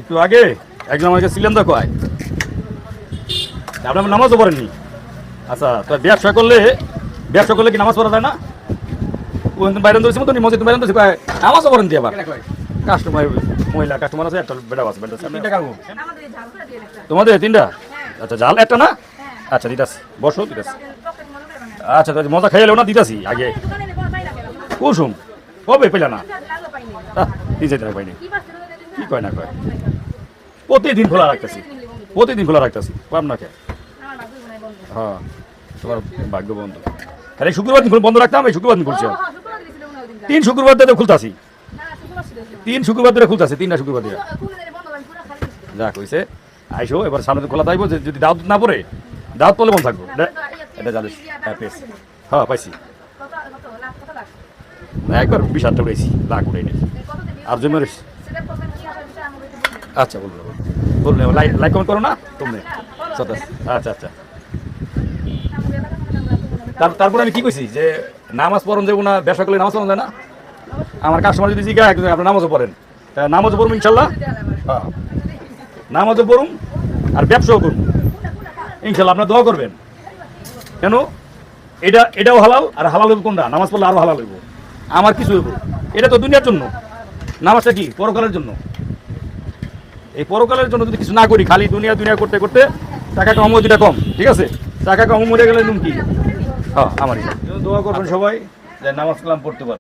একটু আগে একজন আমাকে ছিলেন তো কয় আপনার নামাজও পড়েননি। আচ্ছা তো ব্যবসা করলে কি নামাজ পড়া যায় না? ও বাইরে ধরেছি মতো মসজিদ বাইরে ধরেছি কয় নামাজও পড়েন দিয়ে আবার কাস্টমার মহিলা কাস্টমার আছে একটা বেটা আছে বেটা তিনটা কারবো তোমাদের তিনটা। আচ্ছা জাল একটা না? আচ্ছা দিতাছি বসো দিতাছি। আচ্ছা তো মজা খাইলেও না দিতাছি আগে কুসুম কবে পেলে না দিতে পাইনি কি কয় না কয় প্রতিদিন খোলা রাখতেছি পাম না কে? হ্যাঁ তোমার ভাগ্য বন্ধু আরে শুক্রবার দিন বন্ধ রাখতাম এই শুক্রবার দিন খুলছে 3 শুক্রবার ধরে খুলতাছি 3 শুক্রবার ধরে খুলতাছি 3টা শুক্রবার ধরে যা কইছে আইসো এবার সামনে খোলা থাকবো যদি দাওয়াত না পড়ে দাওয়াত পড়লে বন্ধ থাকবো এটা জানিস হ্যাঁ পাইছি একবার 20,000 উড়াইছি লাখ উড়াই নেই আর জন্য আচ্ছা বললো লাইক কমেন্ট করো না তুমি আচ্ছা আচ্ছা তারপরে আমি কি কইছি যে নামাজ পড়ন যাবো না ব্যবসা করলে নামাজ পড়ন যায় না? আমার কাস্টমার যদি জিজ্ঞাসা আপনার নামাজও পড়েন নামাজও পড়ুন ইনশাল্লাহ। হ্যাঁ নামাজও পড়ুন আর ব্যবসাও করুন ইনশাল্লাহ। আপনার দোয়া করবেন কেন এটাও হালাল আর হালাল হইব কোনটা? নামাজ পড়লে আরো হালাল হইব আমার কিছু হইব। এটা তো দুনিয়ার জন্য, নামাজটা কি পরকালের জন্য। এই পরকালের জন্য যদি কিছু না করি খালি দুনিয়া করতে করতে টাকা কম দুটা কম ঠিক আছে টাকা কম মরে গেলে কি? হ্যাঁ আমার দোয়া করবেন সবাই যে নামাজ কালাম পড়তে পারে।